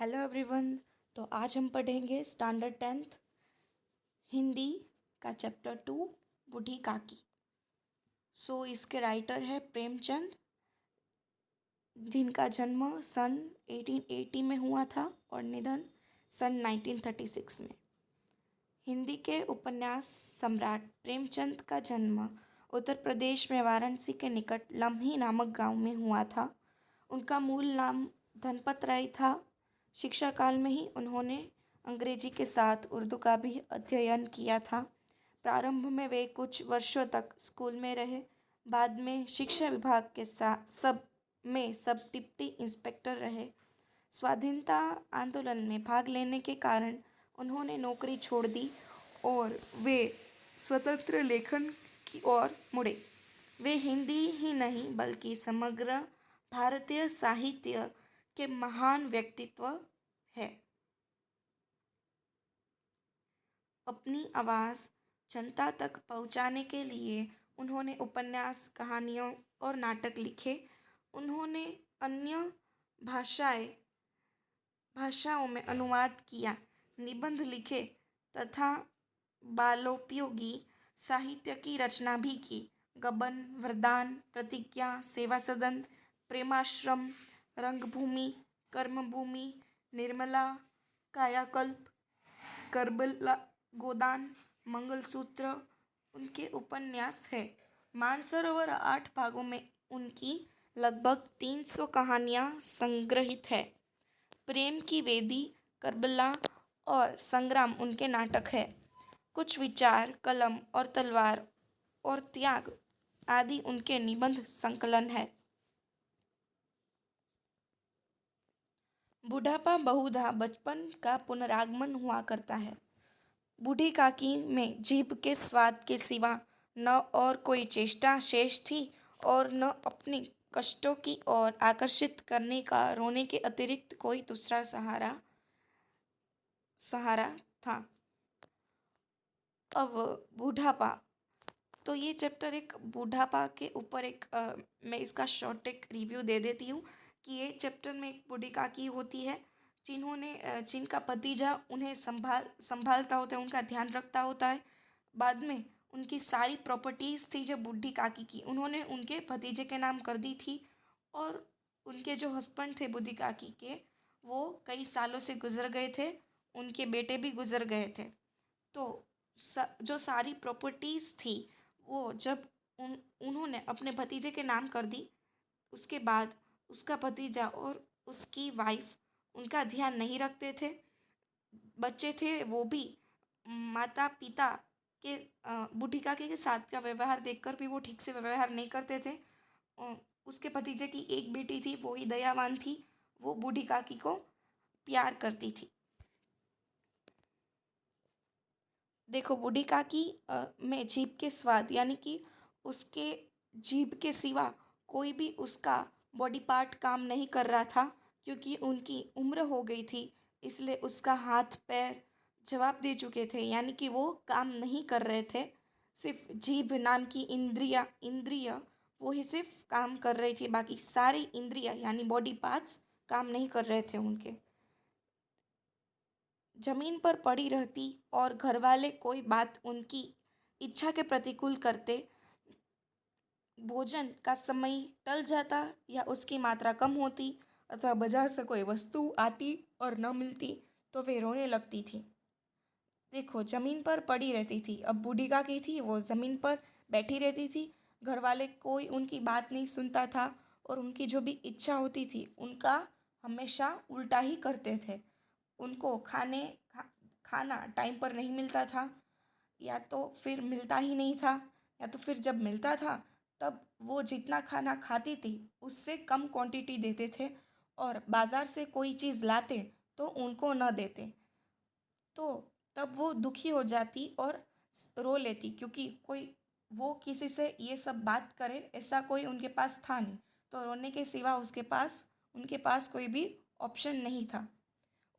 Hello everyone. तो आज हम पढ़ेंगे स्टैंडर्ड 10th हिंदी का चैप्टर 2 बूढ़ी काकी। इसके राइटर है प्रेमचंद, जिनका जन्म सन 1880 में हुआ था और निधन सन 1936 में। हिंदी के उपन्यास सम्राट प्रेमचंद का जन्म उत्तर प्रदेश में वाराणसी के निकट लम्ही नामक गांव में हुआ था। उनका मूल नाम धनपत राय था। शिक्षा काल में ही उन्होंने अंग्रेजी के साथ उर्दू का भी अध्ययन किया था। प्रारंभ में वे कुछ वर्षों तक स्कूल में रहे। बाद में शिक्षा विभाग के साथ सब डिप्टी इंस्पेक्टर रहे। स्वाधीनता आंदोलन में भाग लेने के कारण उन्होंने नौकरी छोड़ दी और वे स्वतंत्र लेखन की ओर मुड़े। वे हिंदी ही नहीं बल्कि समग्र भारतीय साहित्य के महान व्यक्तित्व है। अपनी आवाज़ जनता तक पहुंचाने के लिए उन्होंने उपन्यास, कहानियों और नाटक लिखे। उन्होंने अन्य भाषाओं में अनुवाद किया, निबंध लिखे तथा बालोपयोगी साहित्य की रचना भी की। गबन, वरदान, प्रतिज्ञा, सेवा सदन, प्रेमाश्रम, रंगभूमि, कर्मभूमि, निर्मला, कायाकल्प, करबला, गोदान, मंगलसूत्र उनके उपन्यास है। मानसरोवर 8 भागों में उनकी लगभग 300 कहानियाँ संग्रहित है। प्रेम की वेदी, करबला और संग्राम उनके नाटक है। कुछ विचार, कलम और तलवार और त्याग आदि उनके निबंध संकलन है। बुढ़ापा बहुधा बचपन का पुनरागमन हुआ करता है। बूढ़ी काकी में जीभ के स्वाद के सिवा न और कोई चेष्टा शेष थी और न अपनी कष्टों की ओर आकर्षित करने का रोने के अतिरिक्त कोई दूसरा सहारा था। अब बुढ़ापा, तो ये चैप्टर एक बुढ़ापा के ऊपर मैं इसका शॉर्ट एक रिव्यू दे देती हूँ कि ये चैप्टर में एक बूढ़ी काकी होती है जिनका भतीजा उन्हें संभालता होता है, उनका ध्यान रखता होता है। बाद में उनकी सारी प्रॉपर्टीज़ थी जो बूढ़ी काकी की, उन्होंने उनके भतीजे के नाम कर दी थी। और उनके जो हस्बैंड थे बूढ़ी काकी के, वो कई सालों से गुजर गए थे, उनके बेटे भी गुजर गए थे। तो जो सारी प्रॉपर्टीज़ थी वो जब उन्होंने अपने भतीजे के नाम कर दी, उसके बाद उसका भतीजा और उसकी वाइफ उनका ध्यान नहीं रखते थे। बच्चे थे वो भी माता पिता के बूढ़ी काकी के साथ का व्यवहार देखकर भी वो ठीक से व्यवहार नहीं करते थे। उसके भतीजे की एक बेटी थी, वो ही दयावान थी, वो बूढ़ी काकी को प्यार करती थी। देखो, बूढ़ी काकी में जीभ के स्वाद यानी कि उसके जीभ के सिवा कोई भी उसका बॉडी पार्ट काम नहीं कर रहा था, क्योंकि उनकी उम्र हो गई थी। इसलिए उसका हाथ पैर जवाब दे चुके थे, यानी कि वो काम नहीं कर रहे थे। सिर्फ जीभ नाम की इंद्रिय वो ही सिर्फ काम कर रही थी, बाकी सारी इंद्रिया यानी बॉडी पार्ट्स काम नहीं कर रहे थे उनके। जमीन पर पड़ी रहती और घरवाले कोई बात उनकी इच्छा के प्रतिकूल करते, भोजन का समय टल जाता या उसकी मात्रा कम होती अथवा बाजार से कोई वस्तु आती और न मिलती तो वे रोने लगती थी। देखो, जमीन पर पड़ी रहती थी, अब बूढ़ी काकी थी वो जमीन पर बैठी रहती थी। घर वाले कोई उनकी बात नहीं सुनता था और उनकी जो भी इच्छा होती थी उनका हमेशा उल्टा ही करते थे। उनको खाना टाइम पर नहीं मिलता था, या तो फिर मिलता ही नहीं था, या तो फिर जब मिलता था तब वो जितना खाना खाती थी उससे कम क्वांटिटी देते थे और बाज़ार से कोई चीज़ लाते तो उनको न देते। तो तब वो दुखी हो जाती और रो लेती, क्योंकि कोई वो किसी से ये सब बात करे ऐसा कोई उनके पास था नहीं, तो रोने के सिवा उनके पास कोई भी ऑप्शन नहीं था।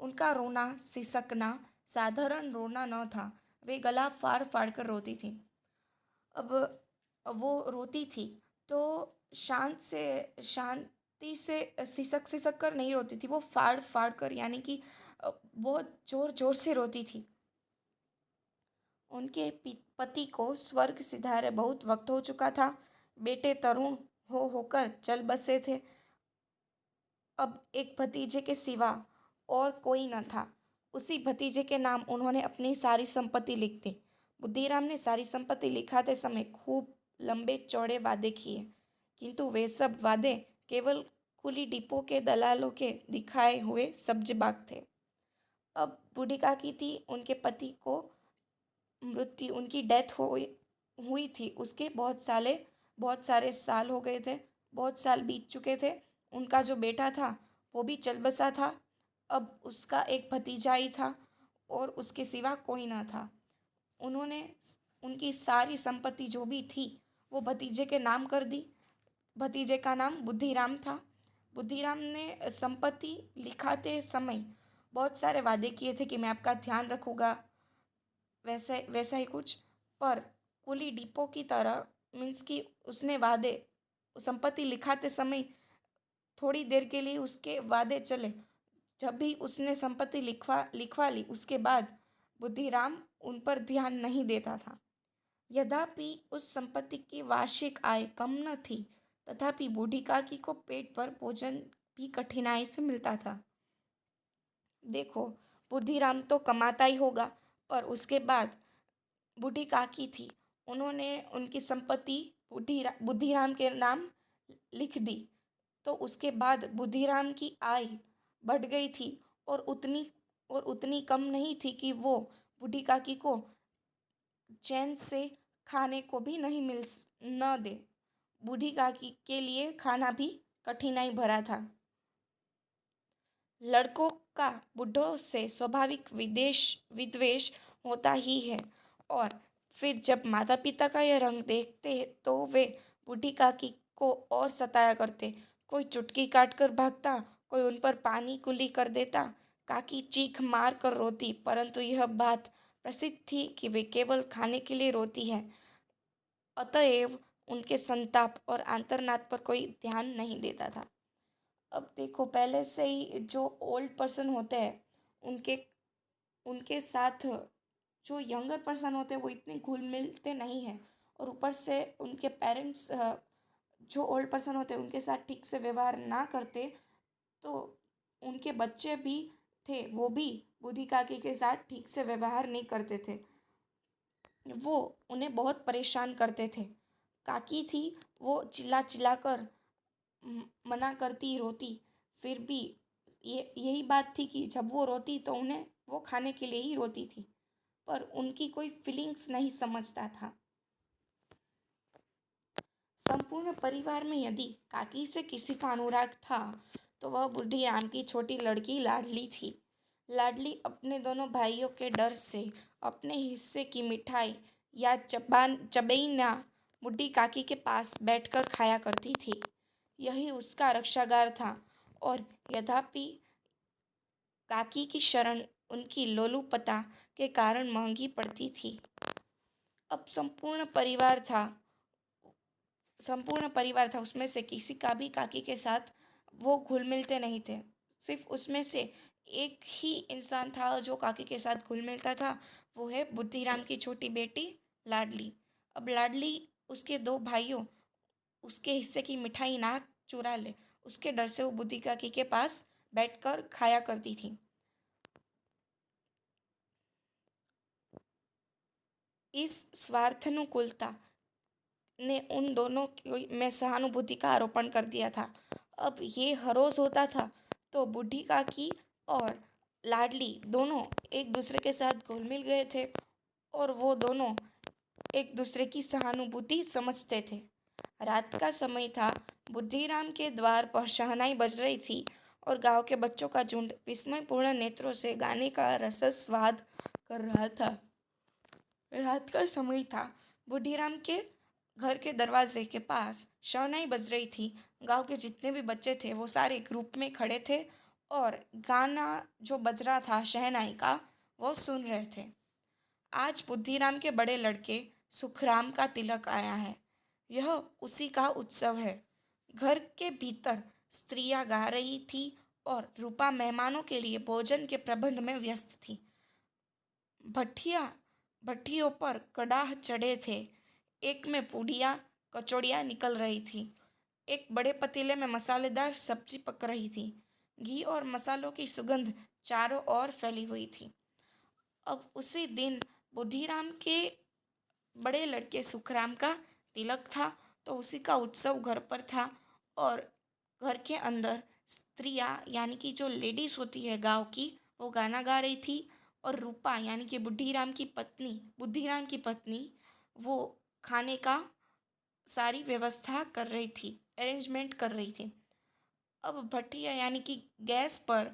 उनका रोना सिसकना साधारण रोना न था, वे गला फाड़ फाड़ कर रोती थी। अब वो रोती थी तो शांति मिट्टी से सिसक सिसक कर नहीं रोती थी, वो फाड़ फाड़ कर, यानी कि बहुत जोर जोर से रोती थी। उनके पति को स्वर्ग सिधारे बहुत वक्त हो चुका था। बेटे तरुण हो होकर चल बसे थे। अब एक भतीजे के सिवा और कोई न था। उसी भतीजे के नाम उन्होंने अपनी सारी संपत्ति लिख दी। बुद्धिराम ने सारी संपत्ति लिखाते समय खूब लंबे चौड़े वादे किए, किंतु वे सब वादे केवल कुली डिपो के दलालों के दिखाए हुए सब्ज बाग थे। अब बूढ़ी काकी थी, उनके पति को मृत्यु उनकी डेथ हुई हुई थी। उसके बहुत सारे साल हो गए थे, बहुत साल बीत चुके थे। उनका जो बेटा था वो भी चल बसा था। अब उसका एक भतीजा ही था और उसके सिवा कोई ना था। उन्होंने उनकी सारी संपत्ति जो भी थी वो भतीजे के नाम कर दी। भतीजे का नाम बुद्धिराम था। बुद्धिराम ने संपत्ति लिखाते समय बहुत सारे वादे किए थे कि मैं आपका ध्यान रखूँगा, वैसे वैसा ही कुछ। पर कुली डिपो की तरह, मीन्स कि उसने वादे संपत्ति लिखाते समय थोड़ी देर के लिए उसके वादे चले। जब भी उसने संपत्ति लिखवा लिखवा ली उसके बाद बुद्धिराम उन पर ध्यान नहीं देता था। यद्यपि उस संपत्ति की वार्षिक आय कम न थी, तथापि बूढ़ी काकी को पेट भर भोजन भी कठिनाई से मिलता था। देखो, बुद्धिराम तो कमाता ही होगा, पर उसके बाद बूढ़ी काकी थी, उन्होंने उनकी संपत्ति बुद्धिराम के नाम लिख दी। तो उसके बाद बुद्धिराम की आय बढ़ गई थी, और उतनी कम नहीं थी कि वो बूढ़ी काकी को चैन से खाने को भी नहीं न दे। बूढ़ी काकी के लिए खाना भी कठिनाई भरा था। लड़कों का बुढ़ों से स्वाभाविक विदेश विद्वेष होता ही है, और फिर जब माता पिता का यह रंग देखते तो वे बूढ़ी काकी को और सताया करते। कोई चुटकी काट कर भागता, कोई उन पर पानी कुली कर देता। काकी चीख मार कर रोती, परंतु यह बात प्रसिद्ध थी कि वे केवल खाने के लिए रोती है, अतएव उनके संताप और आंतरनाद पर कोई ध्यान नहीं देता था। अब देखो, पहले से ही जो ओल्ड पर्सन होते हैं उनके उनके साथ जो यंगर पर्सन होते हैं वो इतने घुल मिलते नहीं हैं, और ऊपर से उनके पेरेंट्स जो ओल्ड पर्सन होते हैं उनके साथ ठीक से व्यवहार ना करते, तो उनके बच्चे भी थे वो भी बूढ़ी काकी के साथ ठीक से व्यवहार नहीं करते थे। वो उन्हें बहुत परेशान करते थे। काकी थी, वो चिल्ला चिल्ला कर मना करती, रोती, फिर भी यही बात थी कि जब वो रोती तो उन्हें वो खाने के लिए ही रोती थी, पर उनकी कोई फीलिंग्स नहीं समझता था। संपूर्ण परिवार में यदि काकी से किसी का अनुराग था तो वह बूढ़ी राम की छोटी लड़की लाडली थी। लाडली अपने दोनों भाइयों के डर से अपने हिस्से की मिठाई या चबेइना बूढ़ी काकी के पास बैठकर खाया करती थी। यही उसका रक्षागार था, और यद्यपि काकी की शरण उनकी लोलुपता के कारण महंगी पड़ती थी। अब संपूर्ण परिवार था, उसमें से किसी का भी काकी के साथ वो घुल मिलते नहीं थे। सिर्फ उसमें से एक ही इंसान था जो काकी के साथ घुल मिलता था, वो है बुद्धिराम की छोटी बेटी लाडली। अब लाडली उसके दो भाइयों उसके हिस्से की मिठाई ना चुरा ले, उसके डर से वो बुद्धि काकी के पास बैठकर खाया करती थी। इस स्वार्थानुकूलता ने उन दोनों में सहानुभूति का आरोपण कर दिया था। अब ये हर रोज होता था तो बूढ़ी काकी और लाडली दोनों एक दूसरे के साथ घुल मिल गए थे, और वो दोनों एक दूसरे की सहानुभूति समझते थे। रात का समय था। बुद्धिराम के द्वार पर शहनाई बज रही थी, और गांव के बच्चों का झुंड विस्मयपूर्ण नेत्रों से गाने का रसस्वाद कर रहा था। रात का समय था। बुढ़ीराम के घर के दरवाजे के पास शहनाई बज रही थी। गांव के जितने भी बच्चे थे वो सारे ग्रुप में खड़े थे, और गाना जो बज रहा था शहनाई का वो सुन रहे थे। आज बुद्धिराम के बड़े लड़के सुखराम का तिलक आया है। यह उसी का उत्सव है। घर के भीतर स्त्रियां गा रही थी और रूपा मेहमानों के लिए भोजन के प्रबंध में व्यस्त थी। भट्ठिया भट्ठियों पर कड़ाह चढ़े थे। एक में पूड़ियाँ कचौड़ियाँ निकल रही थी। एक बड़े पतीले में मसालेदार सब्जी पक रही थी। घी और मसालों की सुगंध चारों ओर फैली हुई थी। अब उसी दिन बुढ़ीराम के बड़े लड़के सुखराम का तिलक था, तो उसी का उत्सव घर पर था। और घर के अंदर स्त्रियां यानी कि जो लेडीज होती है गांव की, वो गाना गा रही थी। और रूपा यानी कि बुद्धिराम की पत्नी, वो खाने का सारी व्यवस्था कर रही थी, अरेंजमेंट कर रही थी। अब भट्टिया यानी कि गैस पर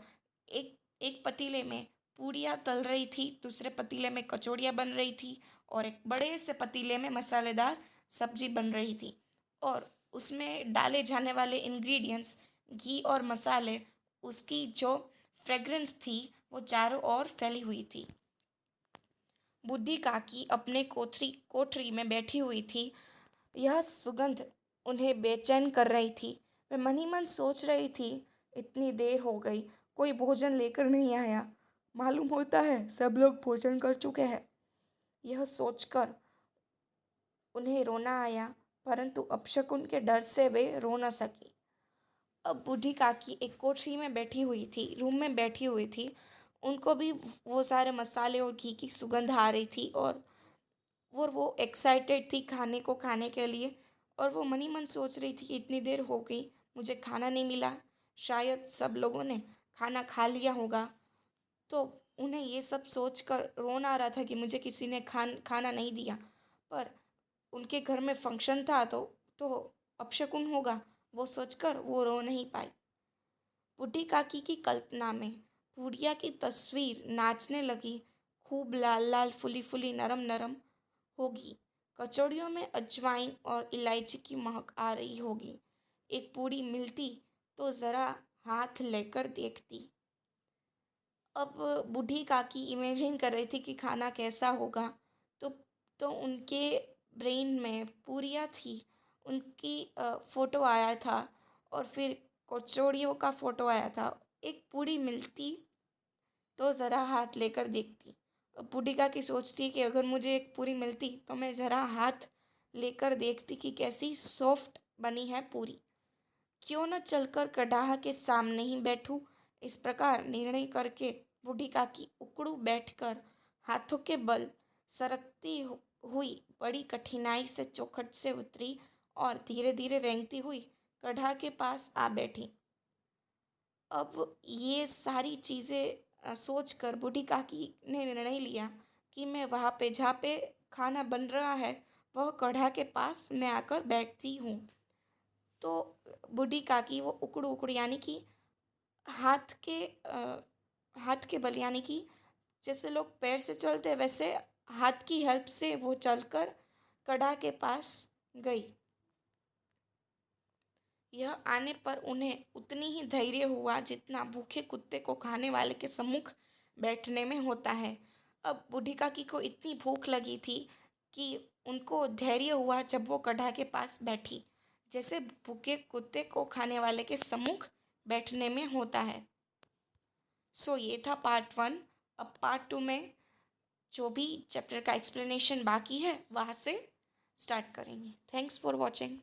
एक एक पतीले में पूड़ियाँ तल रही थी, दूसरे पतीले में कचौड़ियाँ बन रही थी, और एक बड़े से पतीले में मसालेदार सब्जी बन रही थी। और उसमें डाले जाने वाले इंग्रेडिएंट्स, घी और मसाले, उसकी जो फ्रेग्रेंस थी वो चारों ओर फैली हुई थी। बुद्धि काकी अपने कोठरी में बैठी हुई थी। यह सुगंध उन्हें बेचैन कर रही थी। वे मन ही मन सोच रही थी, इतनी देर हो गई, कोई भोजन लेकर नहीं आया। मालूम होता है सब लोग भोजन कर चुके हैं। यह सोचकर उन्हें रोना आया, परंतु अपशकुन के डर से वे रो न सकी। अब बूढ़ी काकी एक कोठरी में बैठी हुई थी, रूम में बैठी हुई थी। उनको भी वो सारे मसाले और घी की सुगंध आ रही थी, और वो एक्साइटेड थी खाने के लिए। और वो मन ही मन सोच रही थी कि इतनी देर हो गई, मुझे खाना नहीं मिला, शायद सब लोगों ने खाना खा लिया होगा। तो उन्हें ये सब सोचकर रोना आ रहा था कि मुझे किसी ने खाना नहीं दिया। पर उनके घर में फंक्शन था, तो अपशकुन होगा, वो सोचकर वो रो नहीं पाई। बूढ़ी काकी की कल्पना में पूड़िया की तस्वीर नाचने लगी। खूब लाल लाल फुली फुली नरम नरम होगी। कचौड़ियों में अजवाइन और इलायची की महक आ रही होगी। एक पूड़ी मिलती तो ज़रा हाथ लेकर देखती। अब बूढ़ी काकी इमेजिन कर रही थी कि खाना कैसा होगा। तो तो उनके ब्रेन में पूरियाँ थी, उनकी फ़ोटो आया था, और फिर कचौड़ियों का फ़ोटो आया था। एक पूड़ी मिलती तो ज़रा हाथ लेकर देखती। अब बूढ़ी काकी सोचती कि अगर मुझे एक पूरी मिलती तो मैं ज़रा हाथ लेकर देखती कि कैसी सॉफ्ट बनी है पूरी। क्यों न चलकर कड़ाह के सामने ही बैठूं। इस प्रकार निर्णय करके बूढ़ी काकी उकड़ू बैठकर हाथों के बल सरकती हुई बड़ी कठिनाई से चौखट से उतरी, और धीरे धीरे रेंगती हुई कड़ाह के पास आ बैठी। अब ये सारी चीज़ें सोच कर बूढ़ी काकी ने निर्णय लिया कि मैं वहाँ पे जहाँ पे खाना बन रहा है, वह कढ़ा के पास मैं आकर बैठती हूँ। तो बूढ़ी काकी वो उकड़ू उकड़ू यानी कि हाथ के हाथ के बल यानी कि जैसे लोग पैर से चलते हैं, वैसे हाथ की हेल्प से वो चलकर कढ़ा के पास गई। यह आने पर उन्हें उतनी ही धैर्य हुआ जितना भूखे कुत्ते को खाने वाले के सम्मुख बैठने में होता है। अब बूढ़ी काकी को इतनी भूख लगी थी कि उनको धैर्य हुआ जब वो कढ़ा के पास बैठी, जैसे भूखे कुत्ते को खाने वाले के सम्मुख बैठने में होता है। सो ये था पार्ट 1। अब पार्ट 2 में जो भी चैप्टर का एक्सप्लेनेशन बाकी है वहाँ से स्टार्ट करेंगे। Thanks for watching.